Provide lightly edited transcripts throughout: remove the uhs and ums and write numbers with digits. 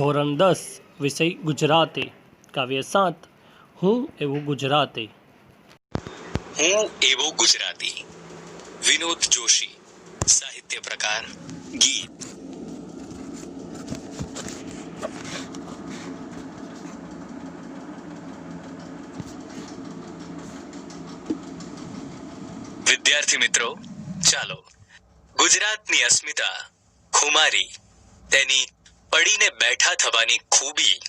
ધોરણ 10 વિષય ગુજરાતી કાવ્ય 7 હું એવું ગુજરાતી. હું એવો ગુજરાતી. વિનોદ જોશી. સાહિત્ય પ્રકાર ગીત. વિદ્યાર્થી મિત્રો, ચાલો ગુજરાતની અસ્મિતા, ખુમારી, તેની પડીને બેઠા થવાની ખૂબી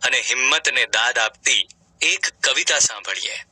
અને હિંમતને દાદ આપતી એક કવિતા સાંભળીએ.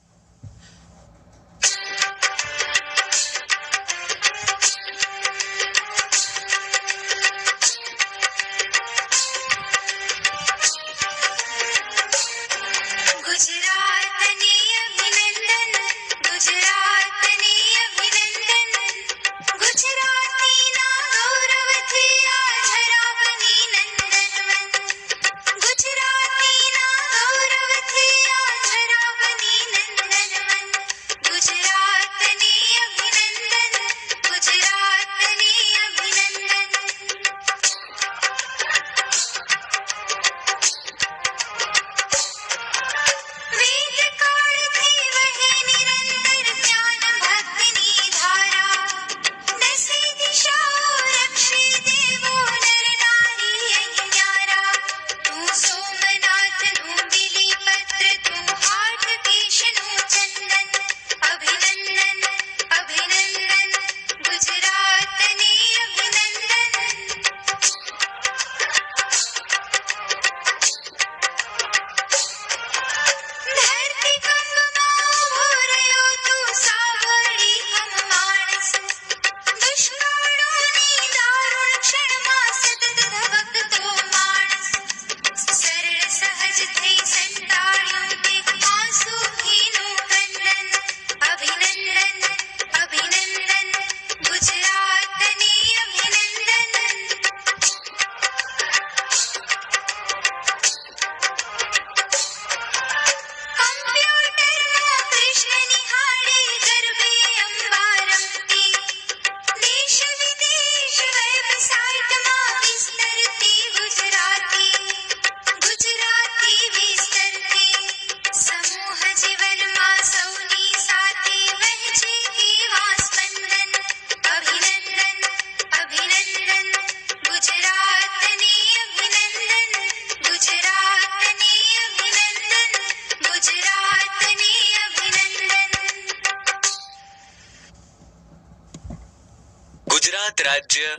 ગુજરાત રાજ્ય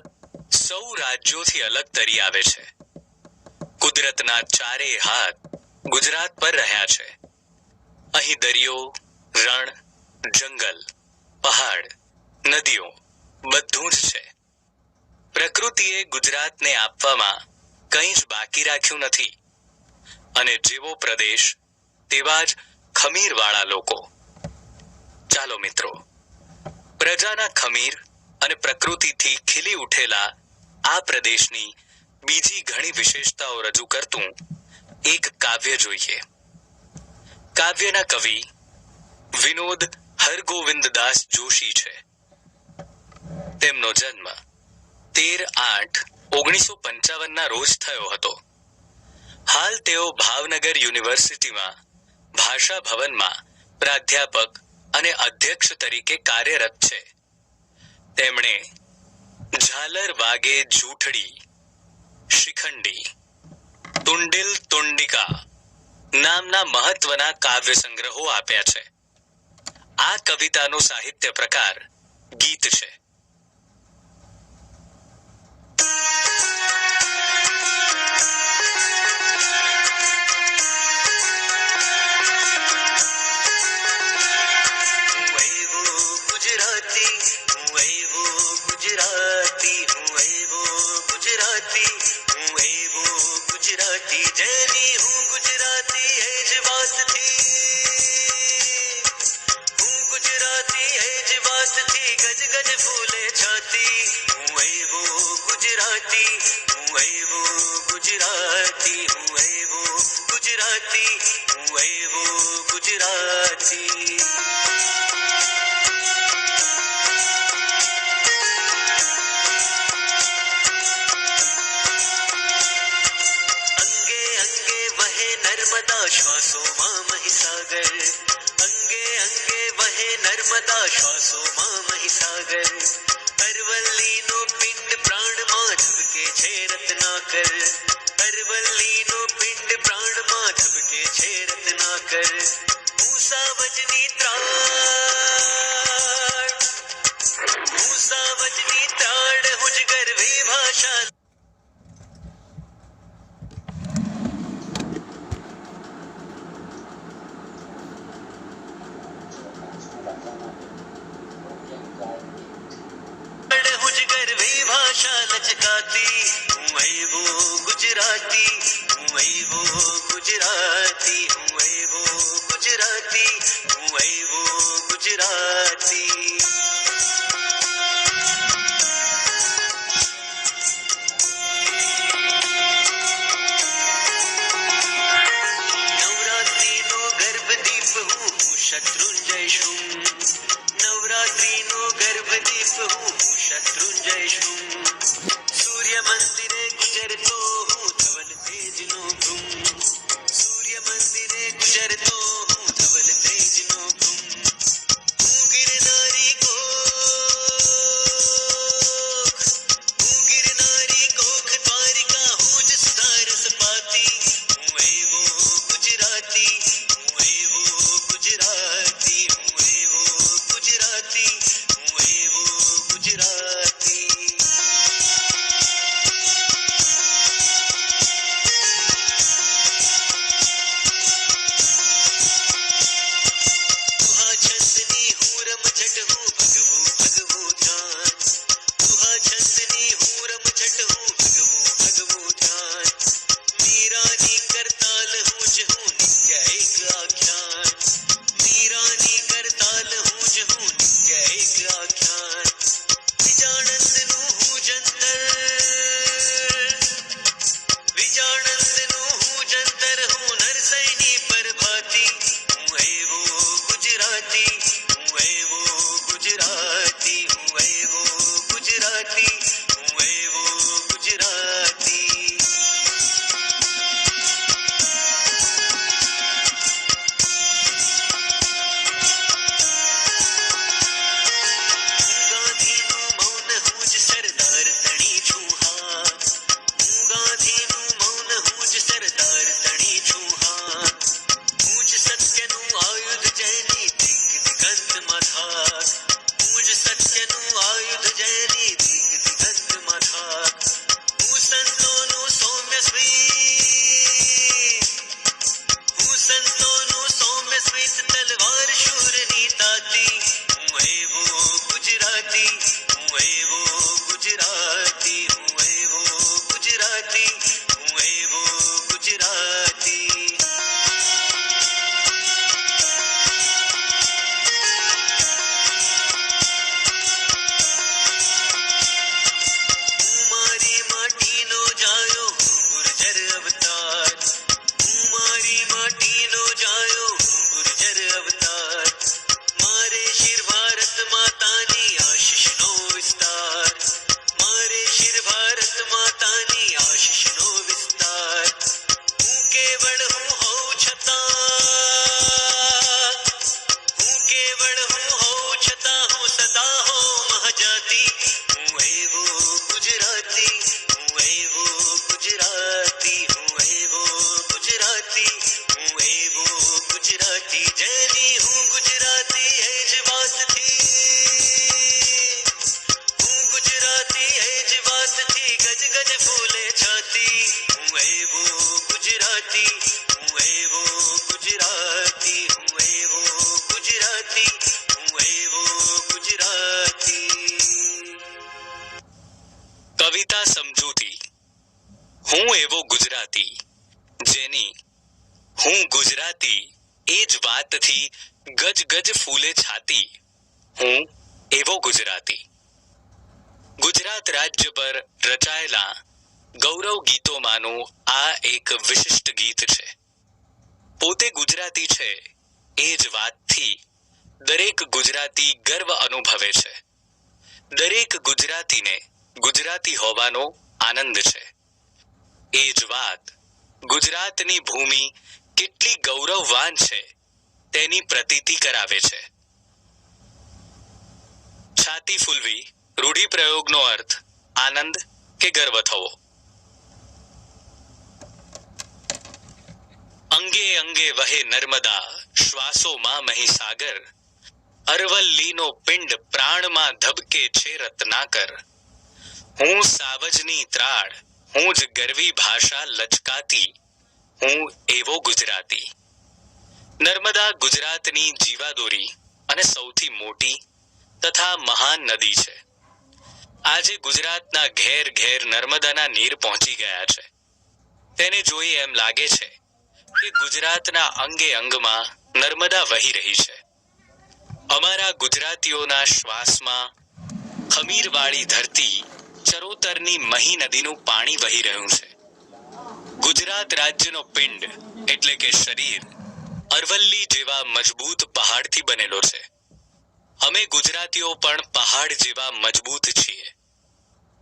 સૌ રાજ્યોથી અલગ તરી આવે છે. કુદરતના ચારેય હાથ ગુજરાત પર રહ્યા છે. અહીં દરિયો, રણ, જંગલ, પહાડ, નદીઓ બધું જ છે. પ્રકૃતિએ ગુજરાતને આપવામાં કંઈ જ બાકી રાખ્યું નથી. અને જેવો પ્રદેશ તેવા જ ખમીરવાળા લોકો. ચાલો મિત્રો, પ્રજાના ખમીર અને પ્રકૃતિથી ખીલી ઉઠેલા આ પ્રદેશની બીજી ઘણી વિશેષતાઓ રજૂ કરતું એક કાવ્ય જોઈએ. કાવ્યના કવિ વિનોદ હરગોવિંદદાસ જોશી છે. તેમનો જન્મ 13/8/1955 ના રોજ થયો હતો. હાલ તેઓ ભાવનગર યુનિવર્સિટીમાં ભાષા ભવનમાં પ્રાધ્યાપક અને અધ્યક્ષ તરીકે કાર્યરત છે. તેમણે ઝાલર વાગે જૂઠડી, શિખંડી, તુંડિલ તુંડિકા નામના મહત્વના કાવ્ય સંગ્રહો આપ્યા છે. આ કવિતાનો સાહિત્ય પ્રકાર ગીત છે. વહે નર્મદા શ્વાસોમાં મહીસાગર અરવલ્લીનો પિંડ પ્રાણમાં ધબકે છે રત્નાકર અરવલ્લીનો પિંડ પ્રાણમાં ધબકે છે રત્નાકર મૂસાવજની ત્રાળ મૂસાવજની ત્રાળ હુજ ગરવી ભાષા भाषा लचकाती हूँ वो गुजराती हूँ वो गुजराती हूँ वो गुजराती हूँ वो गुजराती नवरात्रि नो गर्भदीप हूँ शत्रुंजय शुंभ नवरात्रि नो गर्भदीप हूँ शत्रुंजय शुंभ सूर्य मंदिरे गुजरतो हूँ धवल तेज नो भ्रूम सूर्य मंदिरे गुजरतो हूँ धवल तेज नो भ्रूम हूँ गिरनारी कोख द्वारिका हूँ जिस दारस पाती हूँ वो गुजराती हूँ वो गुजराती हूँ वो गुजराती हूँ वो गुजराती કવિતા સમજૂતી હું એવો ગુજરાતી જેની હું ગુજરાતી એ જ વાતથી ગજ ગજ ફૂલે છાતી હું એવો ગુજરાતી ગુજરાત રાજ્ય પર રચાયેલા ગૌરવ ગીતોમાંનું આ એક વિશિષ્ટ ગીત છે પોતે ગુજરાતી છે એ જ વાતથી દરેક ગુજરાતી ગર્વ અનુભવે છે દરેક ગુજરાતીને ગુજરાતી હોવાનો આનંદ છે એ જ વાત ગુજરાતની ભૂમિ કેટલી ગૌરવવાન છે તેની પ્રતીતિ કરાવે છે છાતી ફૂલવી રૂઢિપ્રયોગનો અર્થ આનંદ કે ગર્વ થવો. અંગે અંગે વહે નર્મદા, શ્વાસોમાં મહીસાગર. અરવલ્લીનો પિંડ પ્રાણમાં ધબકે છે રત્નાકર. હું સાવજની ત્રાળ, હું જ ગરવી ભાષા લચકાતી, હું એવો ગુજરાતી. નર્મદા ગુજરાતની જીવાદોરી અને સૌથી મોટી તથા મહાન નદી છે. આજે ગુજરાતના ઘેર ઘેર નર્મદાના નીર પહોંચી ગયા છે. તેને જોઈ એમ લાગે છે કે ગુજરાતના અંગે અંગમાં નર્મદા વહી રહી છે. અમારા ગુજરાતીઓના શ્વાસમાં ખમીરવાળી ધરતી ચરોતરની મહી નદીનું પાણી વહી રહ્યું છે. ગુજરાત રાજ્યનો પિંડ એટલે કે શરીર અરવલ્લી જેવા મજબૂત પહાડથી બનેલો છે. અમે ગુજરાતીઓ પણ પહાડ જેવા મજબૂત છીએ.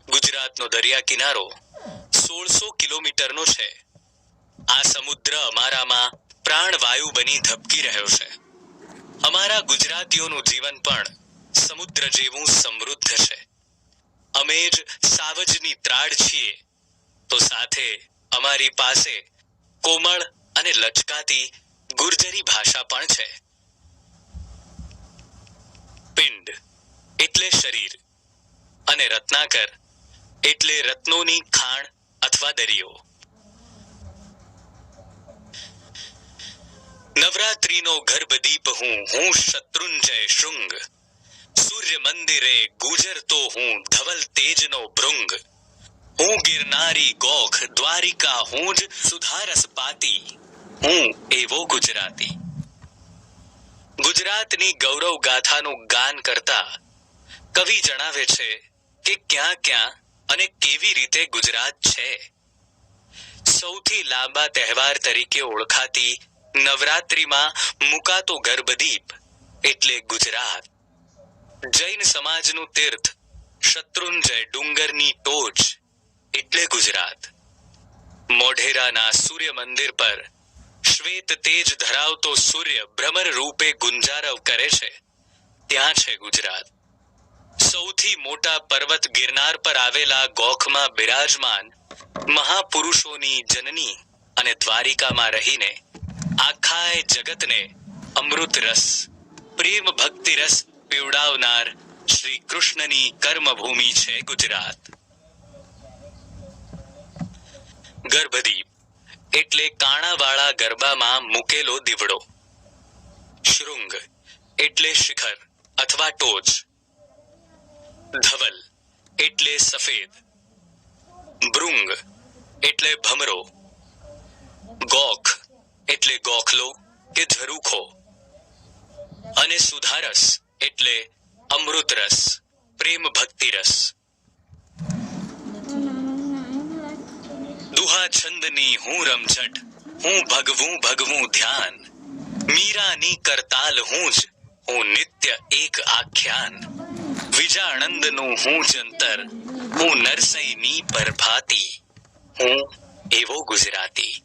ગુજરાતનો દરિયા કિનારો 1600 કિલોમીટરનો છે. આ સમુદ્ર અમારામાં પ્રાણવાયુ બની ધબકી રહ્યો છે. અમારા ગુજરાતીઓનું જીવન પણ સમુદ્ર જેવું સમૃદ્ધ છે. અમે જ સાવજની ત્રાડ છીએ, તો સાથે અમારી પાસે કોમળ અને લચકાતી ગુર્જરી ભાષા પણ છે. પિંડ એટલે શરીર અને રત્નાકર એટલે રત્નોની ખાણ અથવા દરિયો. નવરાત્રીનો ગર્ભદીપ હું શત્રુંજય શૃંગ. સૂર્ય મંદિરે ગુજરતો હું ધવલ તેજનો ભૃંગ. હું ગિરનારી ગોખ દ્વારિકા હું જ સુધારસ પાતી, હું એવો ગુજરાતી. ગુજરાતની ગૌરવ ગાથાનું ગાન કરતા કવિ જણાવે છે કે ક્યાં ક્યાં અને કેવી રીતે ગુજરાત છે. સૌથી લાંબા તહેવાર તરીકે ઓળખાતી નવરાત્રીમાં મુકાતો ગર્ભદીપ એટલે ગુજરાત. જૈન સમાજનું તીર્થ શત્રુંજય ડુંગરની ટોચ એટલે ગુજરાત. મોઢેરાના સૂર્ય મંદિર પર શ્વેત તેજ ધરાવતો સૂર્ય ભ્રમર રૂપે ગુંજારવ કરે છે, ત્યાં છે ગુજરાત. સૌથી મોટા પર્વત ગિરનાર પર આવેલા ગોખમાં બિરાજમાન મહાપુરુષોની જનની અને દ્વારિકામાં રહીને આખાય જગતને અમૃત રસ, પ્રેમ ભક્તિ રસ પીવડાવનાર શ્રી કૃષ્ણની કર્મભૂમિ છે ગુજરાત. ગર્ભદીપ એટલે કાણાવાળા ગરબામાં મૂકેલો દીવડો. શૃંગ એટલે શિખર અથવા ટોચ. ધવલ એટલે સફેદ. ભૃંગ એટલે ભમરો. ગોખ એટલે ગોખલો કે ઝરૂખો. અને સુધારસ એટલે અમૃત રસ, પ્રેમ ભક્તિ રસ. દુહા છંદની હું રમઝટ, હું ભગવું ભગવું ધ્યાન. મીરાની કરતાલ હું જ, હું નિત્ય એક આખ્યાન. વિજાણંદનું હું જંતર, હું નરસૈની પરભાતી, હું એવો ગુજરાતી.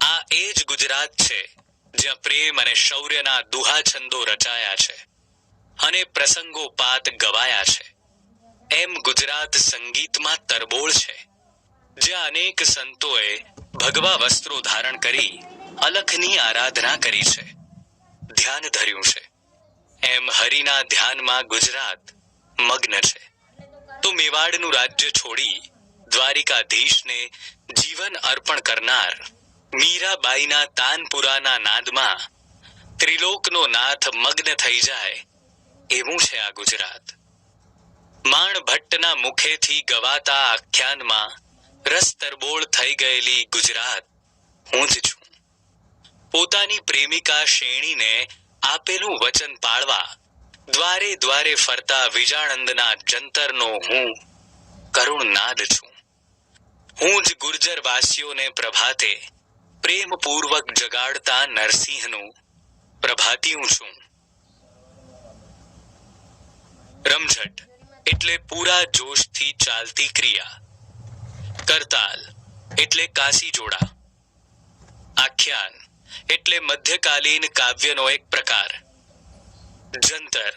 આ એ જ ગુજરાત છે જ્યાં પ્રેમ અને શૌર્યના દુહા છંદો રચાયા છે અને પ્રસંગોપાત ગવાયા છે. એમ ગુજરાત સંગીતમાં તરબોળ છે, જ્યાં અનેક સંતોએ ભગવા વસ્ત્રો ધારણ કરી અલખની આરાધના કરી છે, ધ્યાન ધર્યું છે. એમ હરિના ધ્યાનમાં ગુજરાત મગ્ન છે. તો મેવાડનું રાજ્ય છોડી દ્વારિકાધીશને જીવન અર્પણ કરનાર મીરાબાઈના તાનપુરાના નાદમાં ત્રિલોકનો નાથ મગ્ન થઈ જાય એવું છે આ ગુજરાત. માણ ભટ્ટના મુખેથી ગવાતા આખ્યાનમાં રસ તરબોળ થઈ ગયેલી ગુજરાત હું જ છું. પોતાની પ્રેમિકા શેણીને આપેલું વચન પાળવા દ્વારે દ્વારે ફરતા વિજાણંદના જંતરનો હું કરુણ નાદ છું. હું જ ગુર્જર વાસીઓને પ્રભાતે પ્રેમપૂર્વક જગાડતા નરસિંહનું પ્રભાતિયું છું. રમઝટ એટલે પૂરા જોશથી ચાલતી ક્રિયા. કરતાલ એટલે કાસી જોડા. આખ્યાન એટલે મધ્યકાલીન કાવ્યનો એક પ્રકાર. જંતર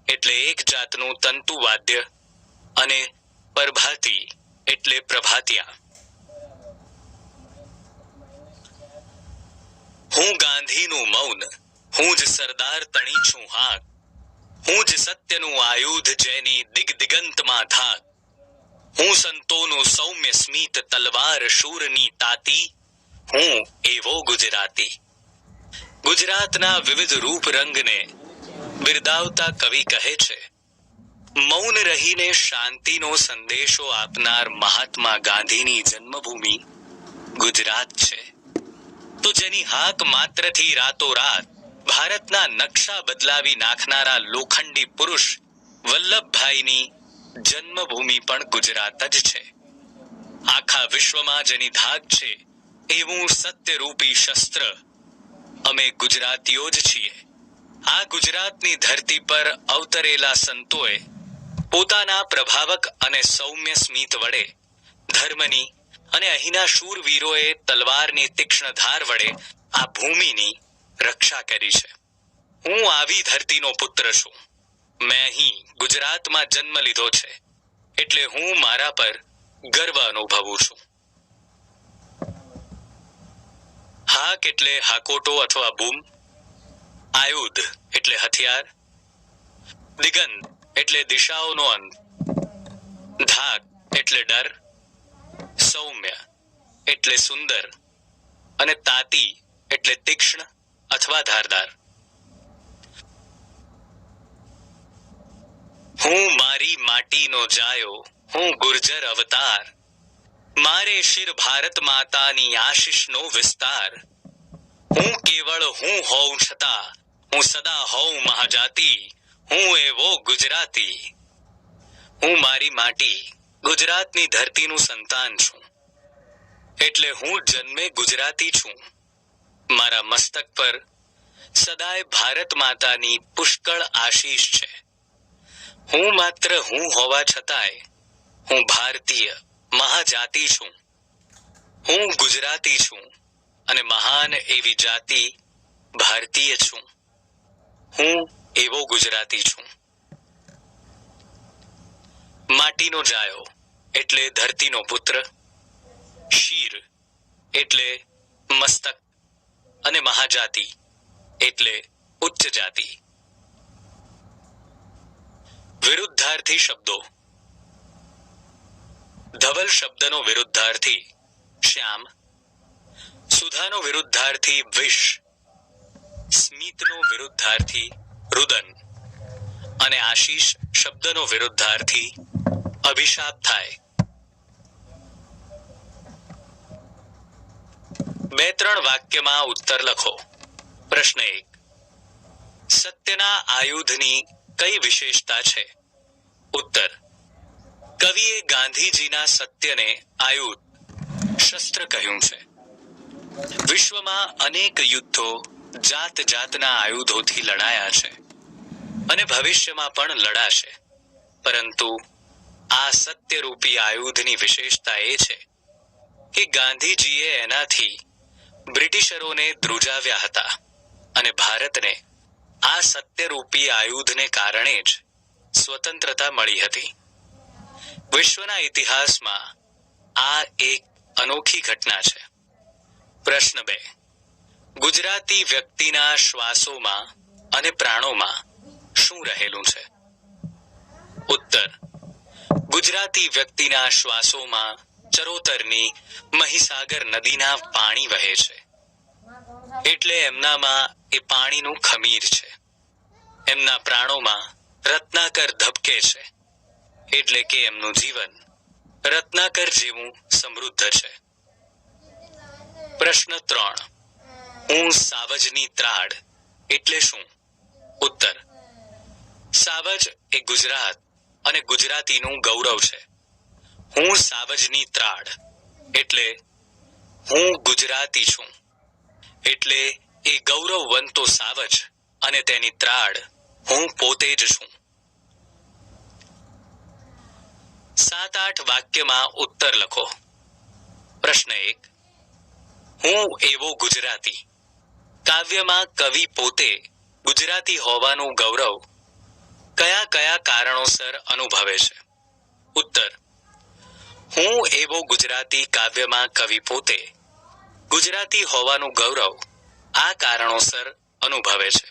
એટલે એક જાતનું તંતુવાદ્ય અને પરભાતી એટલે પ્રભાતિયા. હું ગાંધીનું મૌન, હું જ સરદાર તણી છું હાક, હું જ સત્યનું આયુધ જેની દિગદિગંતમાં ધાક, હું સંતોનું સૌમ્ય સ્મિત તલવાર શૂરની તાતી, હું એવો ગુજરાતી. ગુજરાતના વિવિધ રૂપ રંગને બિરદાવતા કવિ કહે છે, મૌન રહીને શાંતિનો સંદેશો આપનાર મહાત્મા ગાંધીની જન્મભૂમિ ગુજરાત છે. તો જેની હાક માત્રથી રાતોરાત ભારતના નકશા બદલાવી નાખનારા લોખંડી પુરુષ વલ્લભભાઈની જન્મભૂમિ પણ ગુજરાત જ છે. આખા વિશ્વમાં જેની ધાક છે એવું સત્યરૂપી શસ્ત્ર અમે ગુજરાતીઓ જ છીએ. આ ગુજરાતની ધરતી પર અવતરેલા સંતોએ પોતાના પ્રભાવક અને સૌમ્ય સ્મિત વડે ધર્મની અને અહીંના શૂરવીરોએ તલવારની તીક્ષ્ણ ધાર વડે આ ભૂમિની રક્ષા કરી છે. હું આવી ધરતીનો પુત્ર છું. મેં અહીં ગુજરાતમાં જન્મ લીધો છે એટલે હું મારા પર ગર્વ અનુભવું છું. હાક એટલે હાકોટો અથવા બૂમ, આયુધ એટલે હથિયાર, દિગંત એટલે દિશાઓનો અંત, ધાક એટલે ડર, સૌમ્ય એટલે સુંદર અને તાતી એટલે તીક્ષ્ણ અથવા ધારદાર. હું મારી માટીનો જાયો, હું ગુર્જર અવતાર, મારે શિર ભારત માતાની આશીષનો વિસ્તાર. હું કેવળ હું હોઉં છતાં હું સદા હોઉં મહાજાતિ, હું એવો ગુજરાતી. હું મારી માટી ગુજરાતની ધરતીનું સંતાન છું એટલે હું જન્મે ગુજરાતી છું. મારા મસ્તક પર સદાય ભારત માતાની પુષ્કળ આશીષ છે. હું માત્ર હું હોવા છતાંય હું ભારતીય મહાજાતિ છું. હું ગુજરાતી છું અને મહાન એવી જાતિ ભારતીય છું. હું એવો ગુજરાતી છું. માટીનો જાયો એટલે ધરતીનો પુત્ર, શીર એટલે મસ્તક અને મહાજાતિ એટલે ઉચ્ચ જાતિ. વિરુદ્ધાર્થી શબ્દો. ધવલ શબ્દનો વિરુદ્ધાર્થી શ્યામ, સુધાનો વિરુદ્ધાર્થી વિષ, સ્મિતનો વિરુદ્ધાર્થી રુદન અને આશીષ શબ્દનો વિરુદ્ધાર્થી અભિશાપ થાય. 2-3 વાક્યમાં ઉત્તર લખો. પ્રશ્ન 1. સત્યના આયુધની કઈ વિશેષતા છે? ઉત્તર. કવિએ ગાંધીજીના સત્યને આયુધ, શસ્ત્ર કહ્યું છે. વિશ્વમાં અનેક યુદ્ધો જાત જાતના આયુધોથી લડાયા છે અને ભવિષ્યમાં પણ લડાશે, પરંતુ આ સત્યરૂપી આયુધની વિશેષતા એ છે કે ગાંધીજીએ એનાથી બ્રિટિશરોને ધ્રુજાવ્યા હતા અને ભારતને આ સત્યરૂપી આયુધને કારણે જ સ્વતંત્રતા મળી હતી. વિશ્વના ઇતિહાસમાં આ એક અનોખી ઘટના છે. પ્રશ્ન 2. ગુજરાતી વ્યક્તિના શ્વાસોમાં અને પ્રાણોમાં શું રહેલું છે? ઉત્તર. ગુજરાતી વ્યક્તિના શ્વાસોમાં ચરોતરની મહીસાગર નદીના પાણી વહે છે એટલે એમનામાં એ પાણીનું ખમીર છે. એમના પ્રાણોમાં રત્નાકર ધબકે છે એટલે કે એમનું જીવન રત્નાકર જેવું સમૃદ્ધ છે. પ્રશ્ન 3. હું સાવજની ત્રાડ એટલે શું? ઉત્તર. સાવજ એ ગુજરાત અને ગુજરાતીનું ગૌરવ છે. હું સાવજની ત્રાડ એટલે હું ગુજરાતી છું, એટલે એ ગૌરવવંતો સાવજ અને તેની ત્રાડ હું પોતે જ છું. 7-8 વાક્યમાં ઉત્તર લખો. પ્રશ્ન 1. હું એવો ગુજરાતી. કાવ્યમાં કવિ પોતે ગુજરાતી હોવાનું ગૌરવ કયા કયા કારણોસર અનુભવે છે? ઉત્તર: હું એવો ગુજરાતી કાવ્યમાં કવિ પોતે ગુજરાતી હોવાનું ગૌરવ આ કારણોસર અનુભવે છે.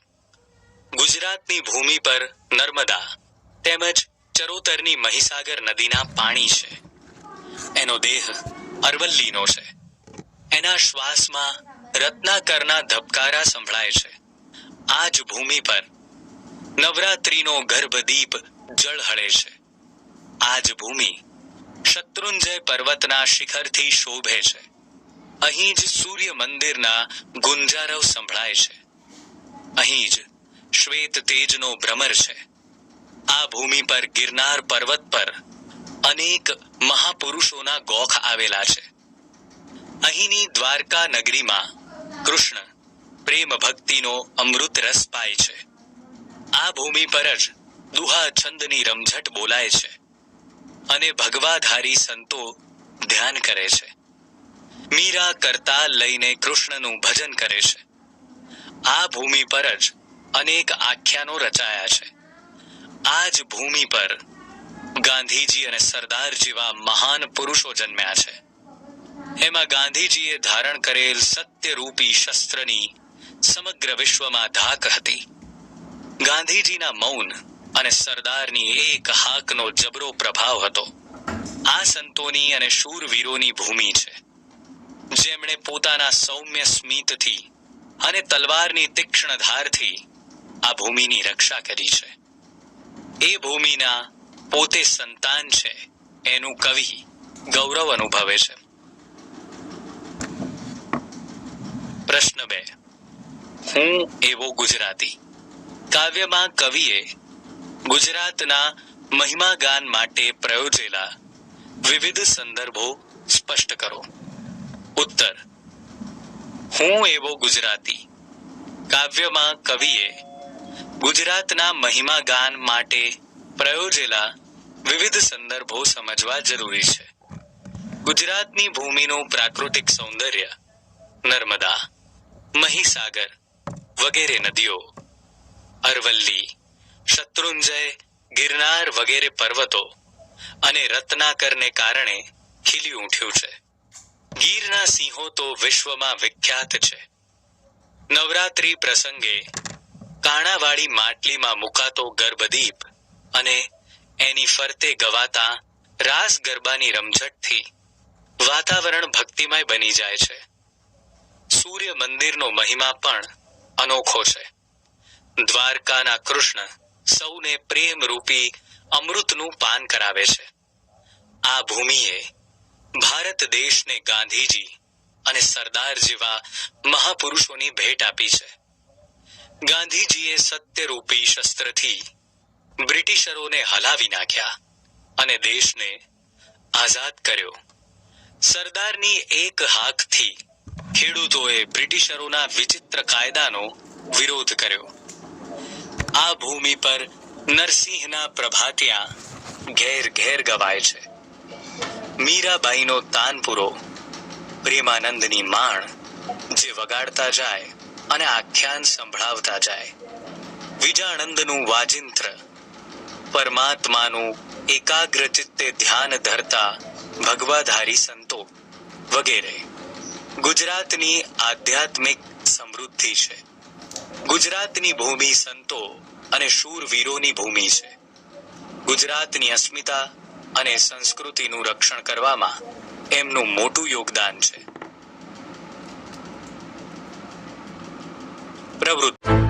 ગુજરાતની ભૂમિ પર નર્મદા તેમજ ચરોતરની મહીસાગર નદીના પાણી છે. એનો દેહ અરવલ્લીનો છે. એના શ્વાસમાં રત્નાકરના ધબકારા સંભળાય છે. આ જ ભૂમિ પર નવરાત્રિનો ગર્ભદીપ ઝળહળે છે. આ જ ભૂમિ શત્રુંજય પર્વતના શિખરથી શોભે છે. અહીં જ સૂર્ય મંદિરના ગુંજારવ સંભળાય છે. અહીં જ શ્વેત તેજનો ભ્રમર છે. આ ભૂમિ પર ગિરનાર પર્વત પર અનેક મહાપુરુષોના ગોખ આવેલા છે. અહીંની દ્વારકા નગરીમાં કૃષ્ણ પ્રેમ ભક્તિનો અમૃત રસ પાય છે. આ ભૂમિ પર જ દુહા છંદની રમઝટ બોલાય છે અને ભગવાધારી સંતો ધ્યાન કરે છે. મીરા કરતાલ લઈને કૃષ્ણનું ભજન કરે છે. આ ભૂમિ પર જ અનેક આખ્યાનો રચાયા છે. આ જ ભૂમિ પર ગાંધીજી અને સરદાર જેવા મહાન પુરુષો જન્મ્યા છે. એમાં ગાંધીજીએ ધારણ કરેલ સત્યરૂપી શસ્ત્રની સમગ્ર વિશ્વમાં ધાક હતી. ગાંધીજીના મૌન અને સરદારની એક હાકનો જબરો પ્રભાવ હતો. આ સંતોની અને શૂરવીરોની ભૂમિ છે, જેમણે પોતાના સૌમ્ય સ્મિતથી અને તલવારની તીક્ષ્ણ ધારથી આ ભૂમિની રક્ષા કરી છે. એ ભૂમિના પોતે સંતાન છે એનું કવિ ગૌરવ અનુભવે છે. પ્રશ્ન 2. હું એવો ગુજરાતી કાવ્યમાં કવિએ ગુજરાતના મહિમાગાન માટે પ્રયોજેલા વિવિધ સંદર્ભો સ્પષ્ટ કરો. ઉત્તર: હું એવો ગુજરાતી કાવ્યમાં કવિએ ગુજરાતના મહિમાગાન માટે પ્રયોજેલા વિવિધ સંદર્ભો સમજવા જરૂરી છે. ગુજરાતની ભૂમિનું પ્રાકૃતિક સૌંદર્ય, નર્મદા, મહીસાગર વગેરે નદીઓ, અરવલ્લી, શત્રુંજય, ગિરનાર વગેરે પર્વતો અને રત્નાકરને કારણે ખીલી ઉઠ્યું છે. ગીરના સિંહો તો વિશ્વમાં વિખ્યાત છે. નવરાત્રી પ્રસંગે કાણાવાળી માટલીમાં મુકાતો ગર્ભદીપ અને એની ફરતે ગવાતા રાસ ગરબાની રમઝટથી વાતાવરણ ભક્તિમય બની જાય છે. સૂર્ય મંદિરનો મહિમા પણ અનોખો છે. દ્વારકાના કૃષ્ણ સૌને પ્રેમરૂપી અમૃતનું પાન કરાવે છે. આ ભૂમિએ ભારત દેશને ગાંધીજી અને સરદાર જેવા મહાપુરુષોની ભેટ આપી છે. ગાંધીજીએ સત્યરૂપી શસ્ત્રથી બ્રિટિશરોને હલાવી નાખ્યા અને દેશને આઝાદ કર્યો. સરદારની એક હાકથી ખેડૂતોએ બ્રિટિશરોના વિચિત્ર કાયદાનો વિરોધ કર્યો. આ ભૂમિ પર નરસિંહના પ્રભાતિયા ઘેર ઘેર ગવાય છે. મીરાબાઈનો તાનપુરો, પ્રેમાનંદની માણ જે વગાડતા જાય અને આખ્યાન સંભળાવતા જાય, વિજાણંદનું વાજિંત્ર, પરમાત્માનું એકાગ્ર ચિત્તે ધ્યાન ધરતા ભગવાધારી સંતો વગેરે ગુજરાતની આધ્યાત્મિક સમૃદ્ધિ છે. ગુજરાતની ભૂમિ સંતો અને શૂરવીરોની ભૂમિ છે. ગુજરાતની અસ્મિતા અને સંસ્કૃતિનું રક્ષણ કરવામાં એમનું મોટું યોગદાન છે. પ્રવૃત્તિ